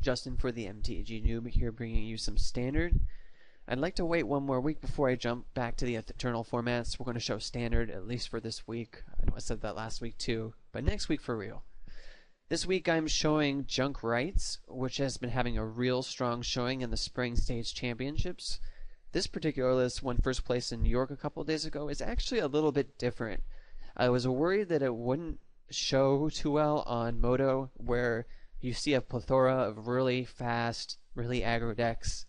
Justin for the MTG Noob here, bringing you some Standard. I'd like to wait one more week before I jump back to the Eternal formats. We're going to show Standard, at least for this week. I know I said that last week too, but next week for real. This week I'm showing Junk Rites, which has been having a real strong showing in the Spring Stage Championships. This particular list won first place in New York a couple of days ago. Is actually a little bit different. I was worried that it wouldn't show too well on Moto, where you see a plethora of really fast, really aggro decks.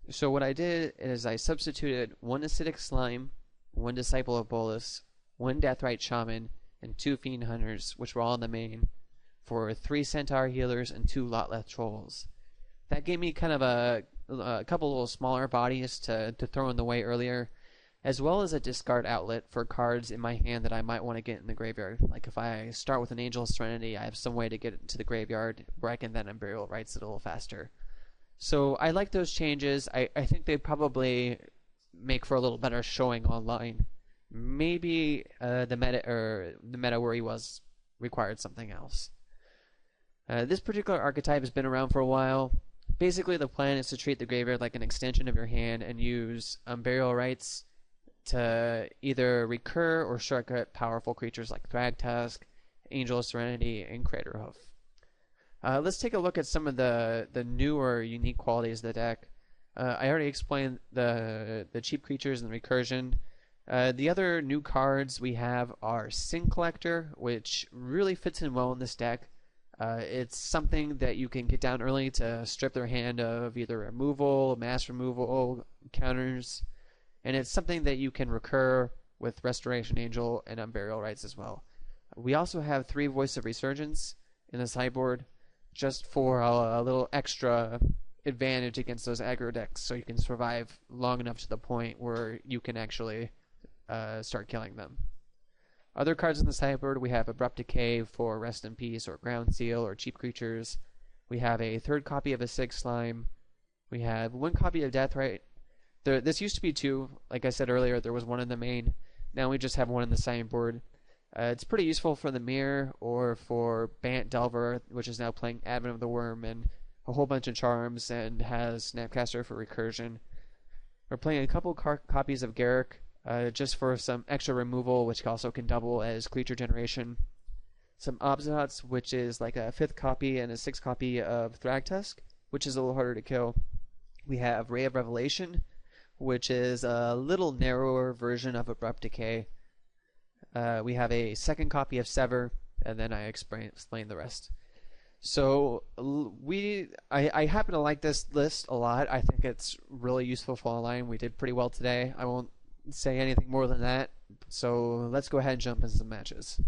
So what I did is I substituted one Acidic Slime, one Disciple of Bolus, one Deathrite Shaman, and two Fiend Hunters, which were all in the main, for 3 Centaur Healers and 2 Lotleth Trolls. That gave me kind of a couple little smaller bodies to throw in the way earlier, as well as a discard outlet for cards in my hand that I might want to get in the graveyard. Like if I start with an Angel of Serenity, I have some way to get it into the graveyard where I can then Unburial Rites it a little faster. So I like those changes. I think they probably make for a little better showing online. Maybe the meta where he was required something else. This particular archetype has been around for a while. Basically, the plan is to treat the graveyard like an extension of your hand and use Unburial Rites to either recur or shortcut powerful creatures like Thragtusk, Angel of Serenity, and Craterhoof. Let's take a look at some of the newer unique qualities of the deck. I already explained the cheap creatures and the recursion. The other new cards we have are Sin Collector, which really fits in well in this deck. It's something that you can get down early to strip their hand of either removal, mass removal, counters, and it's something that you can recur with Restoration Angel and Unburial Rites as well. We also have 3 Voice of Resurgence in the sideboard, just for a little extra advantage against those aggro decks, so you can survive long enough to the point where you can actually start killing them. Other cards in the sideboard, we have Abrupt Decay for Rest in Peace or Ground Seal or cheap creatures. We have a 3rd copy of Acidic Slime. We have 1 copy of Deathrite. This used to be 2. Like I said earlier, there was 1 in the main. Now we just have 1 in the sideboard. It's pretty useful for the Mirror or for Bant Delver, which is now playing Advent of the Worm and a whole bunch of charms and has Snapcaster for recursion. We're playing a couple copies of Garruk just for some extra removal, which also can double as creature generation. Some Obzots, which is like a 5th copy and a 6th copy of Thragtusk, which is a little harder to kill. We have Ray of Revelation, which is a little narrower version of Abrupt Decay. We have a 2nd copy of Sever, and then I explain the rest. So I happen to like this list a lot. I think it's really useful for online. We did pretty well today. I won't say anything more than that. So let's go ahead and jump into some matches.